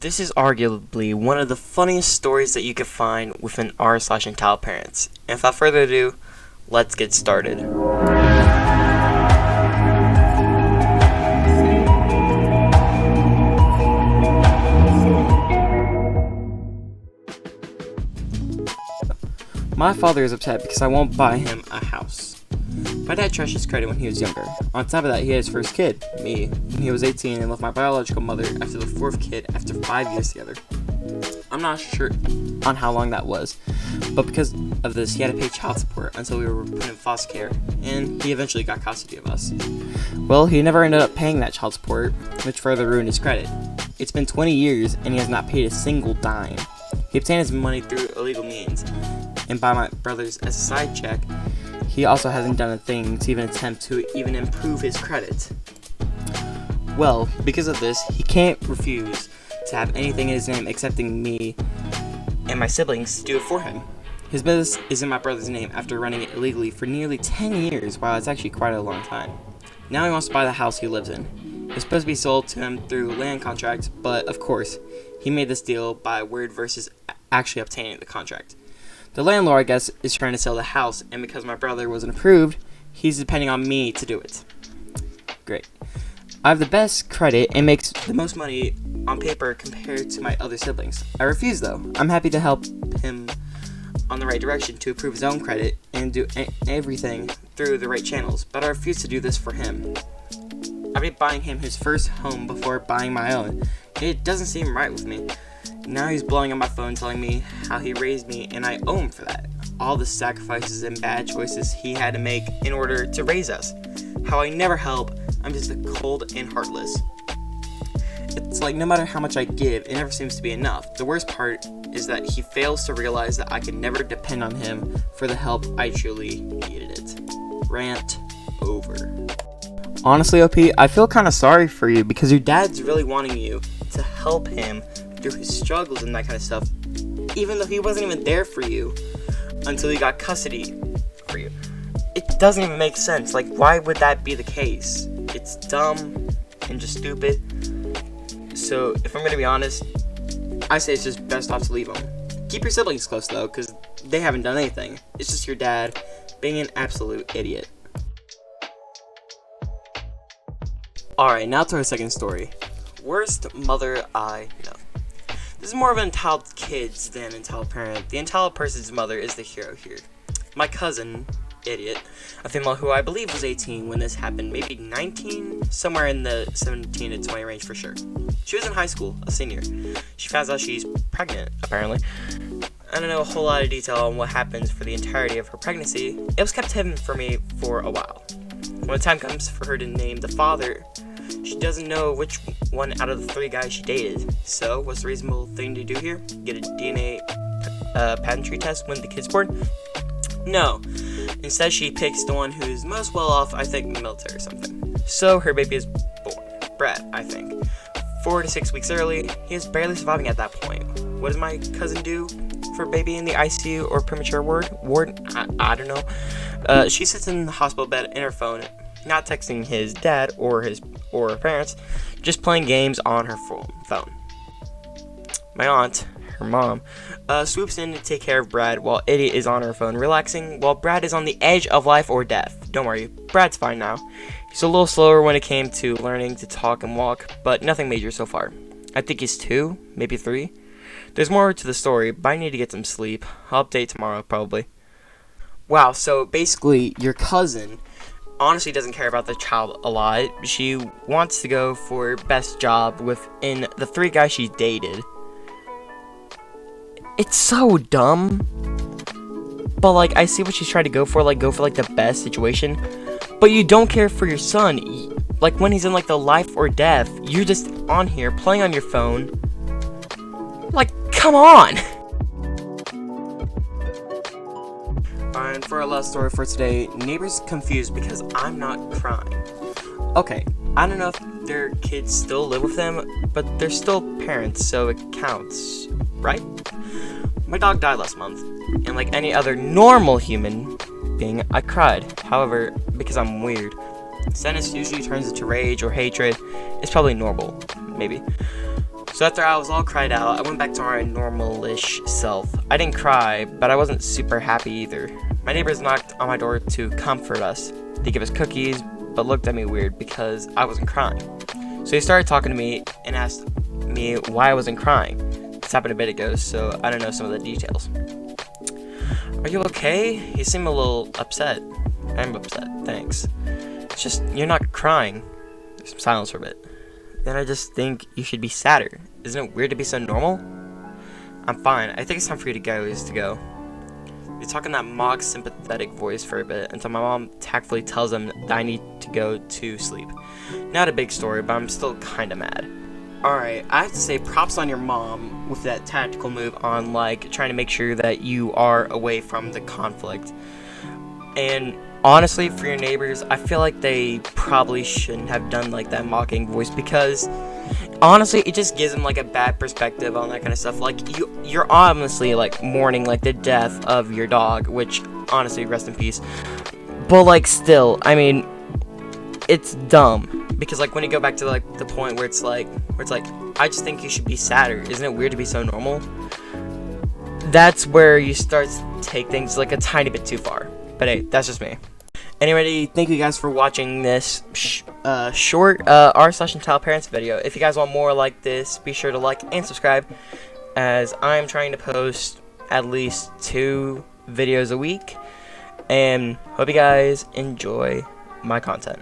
This is arguably one of the funniest stories that you could find within r/EntitledParents. And without further ado, let's get started. My father is upset because I won't buy him a house. My dad trashed his credit when he was younger. On top of that, he had his first kid, me, when he was 18 and left my biological mother after the fourth kid after 5 years together. I'm not sure on how long that was, but because of this, he had to pay child support until we were put in foster care, and he eventually got custody of us. Well, he never ended up paying that child support, which further ruined his credit. It's been 20 years, and he has not paid a single dime. He obtained his money through illegal means, and by my brother's as a side check, he also hasn't done a thing to even attempt to even improve his credit. Well, because of this, he can't refuse to have anything in his name excepting me and my siblings to do it for him. His business is in my brother's name after running it illegally for nearly 10 years, while it's actually quite a long time. Now he wants to buy the house he lives in. It's supposed to be sold to him through land contract, but of course, he made this deal by word versus actually obtaining the contract. The landlord, I guess, is trying to sell the house, and because my brother wasn't approved, he's depending on me to do it. Great. I have the best credit and makes the most money on paper compared to my other siblings. I refuse, though. I'm happy to help him on the right direction to improve his own credit and do everything through the right channels, but I refuse to do this for him. I've been buying him his first home before buying my own. It doesn't seem right with me. Now he's blowing up my phone telling me how he raised me and I owe him for that. All the sacrifices and bad choices he had to make in order to raise us. How I never help, I'm just cold and heartless. It's like no matter how much I give, it never seems to be enough. The worst part is that he fails to realize that I can never depend on him for the help I truly needed it. Rant over. Honestly, OP, I feel kind of sorry for you because your dad's really wanting you to help him through his struggles and that kind of stuff, even though he wasn't even there for you until he got custody for you. It doesn't even make sense. Like, why would that be the case? It's dumb and just stupid. So, if I'm gonna be honest, I say it's just best off to leave them. Keep your siblings close, though, because they haven't done anything. It's just your dad being an absolute idiot. Alright, now to our second story. Worst mother I know. This is more of an entitled kids than an entitled parent. The entitled person's mother is the hero here. My cousin, idiot, a female who I believe was 18 when this happened, maybe 19, somewhere in the 17 to 20 range for sure. She was in high school, a senior. She finds out she's pregnant, apparently. I don't know a whole lot of detail on what happens for the entirety of her pregnancy. It was kept hidden from me for a while. When the time comes for her to name the father, she doesn't know which one out of the 3 guys she dated. So, what's the reasonable thing to do here? Get a DNA pageantry test when the kid's born? No. Instead, she picks the one who's most well off, I think military or something. So, her baby is born. Brett, I think. 4 to 6 weeks early, he is barely surviving at that point. What does my cousin do for baby in the ICU or premature ward? I don't know. She sits in the hospital bed in her phone, not texting his dad or her parents, just playing games on her phone. My aunt, her mom, swoops in to take care of Brad while Idiot is on her phone relaxing, while Brad is on the edge of life or death. Don't worry, Brad's fine now. He's a little slower when it came to learning to talk and walk, but nothing major so far. I think he's 2, maybe 3. There's more to the story, but I need to get some sleep. I'll update tomorrow, probably. Wow, so basically, your cousin honestly doesn't care about the child a lot. She wants to go for best job within the 3 guys she dated. It's so dumb. But like, I see what she's trying to go for the best situation. But you don't care for your son. Like when he's in like the life or death, you're just on here playing on your phone. Like, come on. And for our last story for today, neighbors confused because I'm not crying. Okay, I don't know if their kids still live with them, but they're still parents, so it counts, right? My dog died last month, and like any other normal human being, I cried. However, because I'm weird, sadness usually turns into rage or hatred. It's probably normal, maybe. So after I was all cried out, I went back to my normal-ish self. I didn't cry, but I wasn't super happy either. My neighbors knocked on my door to comfort us. They gave us cookies, but looked at me weird because I wasn't crying. So he started talking to me and asked me why I wasn't crying. This happened a bit ago, so I don't know some of the details. Are you okay? He seemed a little upset. I'm upset, thanks. It's just, you're not crying. There's some silence for a bit. Then I just think you should be sadder. Isn't it weird to be so normal? I'm fine. I think it's time for you to go. Is to go. We talk in that mock sympathetic voice for a bit until my mom tactfully tells him that I need to go to sleep. Not a big story, but I'm still kinda mad. Alright, I have to say props on your mom with that tactical move on like trying to make sure that you are away from the conflict. And honestly, for your neighbors, I feel like they probably shouldn't have done like that mocking voice, because honestly, it just gives them like a bad perspective on that kind of stuff. Like you're honestly like mourning like the death of your dog, which honestly, rest in peace. But like still, I mean, it's dumb because like when you go back to like the point where it's like I just think you should be sadder. Isn't it weird to be so normal? That's where you start to take things like a tiny bit too far. But hey, that's just me. Anyway, thank you guys for watching this short r/EntitledParents video. If you guys want more like this, be sure to like and subscribe, as I'm trying to post at least 2 videos a week. And hope you guys enjoy my content.